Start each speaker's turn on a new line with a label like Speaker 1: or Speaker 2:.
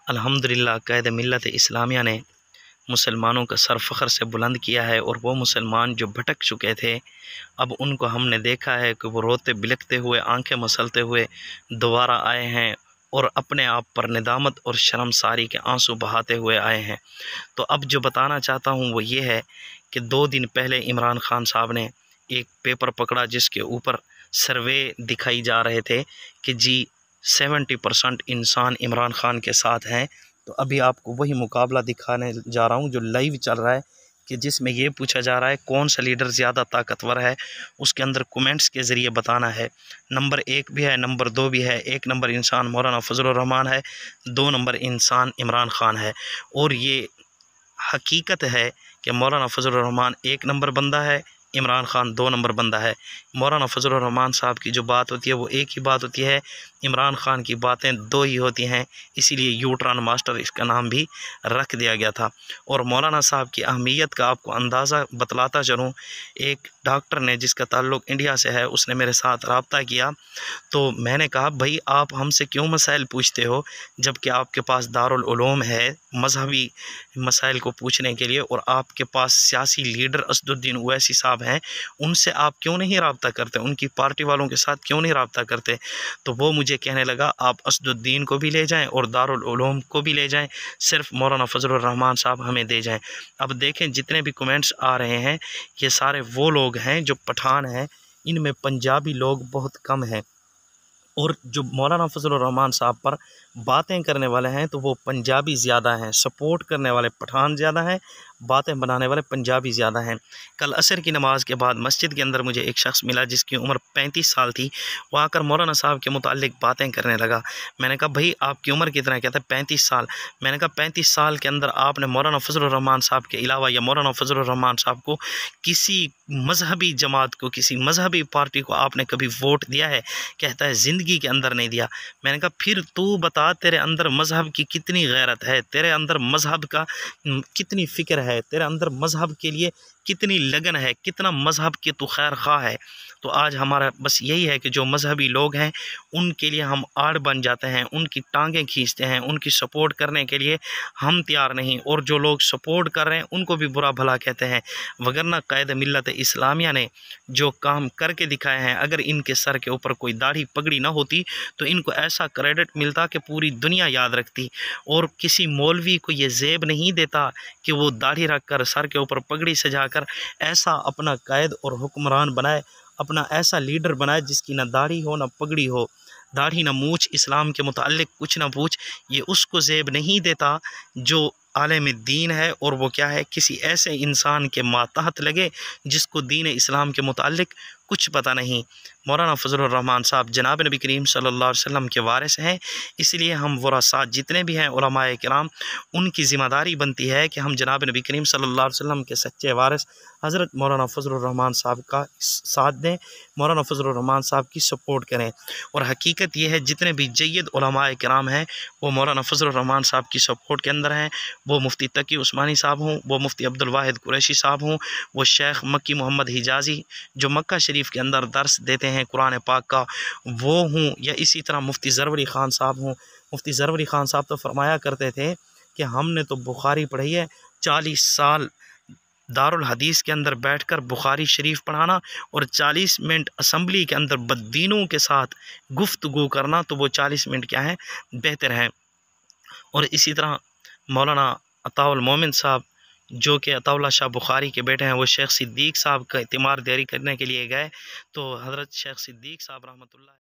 Speaker 1: अल्हम्दुलिल्लाह क़ायद मिल्लत इस्लामिया ने मुसलमानों का सर फ़ख्र से बुलंद किया है। और वो मुसलमान जो भटक चुके थे, अब उनको हमने देखा है कि वो रोते बिलखते हुए, आंखें मसलते हुए दोबारा आए हैं और अपने आप पर निदामत और शर्मसारी के आंसू बहाते हुए आए हैं। तो अब जो बताना चाहता हूँ वो ये है कि 2 दिन पहले इमरान खान साहब ने एक पेपर पकड़ा जिसके ऊपर सर्वे दिखाई जा रहे थे कि जी 70% इंसान इमरान खान के साथ हैं। तो अभी आपको वही मुकाबला दिखाने जा रहा हूँ जो लाइव चल रहा है, कि जिसमें ये पूछा जा रहा है कौन सा लीडर ज़्यादा ताकतवर है। उसके अंदर कमेंट्स के ज़रिए बताना है। नंबर 1 भी है, नंबर 2 भी है। 1 नंबर इंसान मौलाना फजलुर रहमान है, 2 नंबर इंसान इमरान खान है। और ये हकीकत है कि मौलाना फजलुर रहमान 1 नंबर बंदा है, इमरान खान 2 नंबर बंदा है। मौलाना फजलुर रहमान साहब की जो बात होती है वो एक ही बात होती है, इमरान खान की बातें 2 ही होती हैं, इसीलिए यूट्रॉन मास्टर इसका नाम भी रख दिया गया था। और मौलाना साहब की अहमियत का आपको अंदाज़ा बतलाता चलूँ, एक डॉक्टर ने जिसका ताल्लुक़ इंडिया से है, उसने मेरे साथ रब्ता किया। तो मैंने कहा भाई आप हमसे क्यों मसाइल पूछते हो जबकि आपके पास दारुल उलूम है मजहबी मसाइल को पूछने के लिए, और आपके पास सियासी लीडर असदुद्दीन ओवैसी साहब हैं, उनसे आप क्यों नहीं रब्ता करते, उनकी पार्टी वालों के साथ क्यों नहीं रब्ता करते। तो वो मुझे कहने लगा आप असदुद्दीन को भी ले जाएं और दारुल उलूम को भी ले जाएं, सिर्फ मौलाना फजलुर रहमान साहब हमें दे जाएं। अब देखें जितने भी कमेंट्स आ रहे हैं ये सारे वो लोग हैं जो पठान हैं, इनमें पंजाबी लोग बहुत कम हैं। और जो मौलाना फजलुर रहमान साहब पर बातें करने वाले हैं तो वो पंजाबी ज़्यादा हैं, सपोर्ट करने वाले पठान ज़्यादा हैं, बातें बनाने वाले पंजाबी ज़्यादा हैं। कल असर की नमाज़ के बाद मस्जिद के अंदर मुझे एक शख्स मिला जिसकी उम्र 35 साल थी। वो आकर मौलाना साहब के मुताल्लिक बातें करने लगा। मैंने कहा भाई आपकी उम्र कितना है? कहता है 35 साल। मैंने कहा 35 साल के अंदर आपने मौलाना फजलुर रहमान साहब के अलावा या मौलाना फजलुर रहमान साहब को किसी मजहबी जमात को, किसी मजहबी पार्टी को आपने कभी वोट दिया है? कहता है ज़िंदगी के अंदर नहीं दिया। मैंने कहा फिर तू बता तेरे अंदर मज़हब की कितनी गैरत है, तेरे अंदर मज़हब का कितनी फ़िक्र है, तेरे अंदर मज़हब के लिए कितनी लगन है, कितना मज़हब के तू खैर ख़्वाह है। तो आज हमारा बस यही है कि जो मज़हबी लोग हैं उनके लिए हम आड़ बन जाते हैं, उनकी टांगें खींचते हैं, उनकी सपोर्ट करने के लिए हम तैयार नहीं, और जो लोग सपोर्ट कर रहे हैं उनको भी बुरा भला कहते हैं। वगरना क़ायद मिल्लत इस्लामिया ने जो काम करके दिखाए हैं, अगर इनके सर के ऊपर कोई दाढ़ी पगड़ी ना होती तो इनको ऐसा क्रेडिट मिलता कि पूरी दुनिया याद रखती। और किसी मौलवी को ये ज़ेब नहीं देता कि वो दाढ़ी रख कर सर के ऊपर पगड़ी सजाकर ऐसा अपना कायद और हुक्मरान बनाए, अपना ऐसा लीडर बनाए जिसकी ना दाढ़ी हो ना पगड़ी हो, दाढ़ी ना मूछ, इस्लाम के मुताल्लिक कुछ ना पूछ। ये उसको ज़ेब नहीं देता जो आलिम दीन है, और वो क्या है, किसी ऐसे इंसान के मातहत लगे जिसको दीन इस्लाम के मुताल्लिक कुछ पता नहीं। मौलाना फजलुर रहमान साहब जनाब नबी करीम सल्लल्लाहु अलैहि वसल्लम के वारिस हैं, इसलिए हम वरासात जितने भी हैं उलमाए किराम, उनकी ज़िम्मेदारी बनती है कि हम जनाब नबी करीम सल्लल्लाहु अलैहि वसल्लम के सच्चे वारिस हज़रत मौलाना फजलुर रहमान साहब का साथ दें, मौलाना फजलुर रहमान साहब की सपोर्ट करें। और हकीकत यह है जितने भी जय्यद उलमाए किराम हैं वो मौलाना फजलुर रहमान साहब की सपोर्ट के अंदर हैं। वो मुफ्ती तकी उस्मानी साहब हों, वो मुफ्ती अब्दुल वाहिद कुरैशी साहब हों, वो शेख मक्की मोहम्मद हिजाज़ी जो मक्का शरीफ के अंदर दर्स देते हैं कुरान पाक का, वो हूँ, या इसी तरह मुफ्ती ज़रवरी ख़ान साहब हों। मुफ्ती ज़रवरी ख़ान साहब तो फरमाया करते थे कि हमने तो बुखारी पढ़ी है, 40 साल दारुल हदीस के अंदर बैठकर बुखारी शरीफ पढ़ाना और 40 मिनट असम्बली के अंदर बद्दीनों के साथ गुफ्तगू करना, तो वो 40 मिनट क्या है, बेहतर है। और इसी तरह मौलाना अताउल मोमिन साहब जो कि अताउल्लाह शाह बुखारी के बेटे हैं, वो शेख सिद्दीक़ साहब का इतिमार जारी करने के लिए गए, तो हज़रत शेख सिद्दीक़ साहब रहमतुल्लाह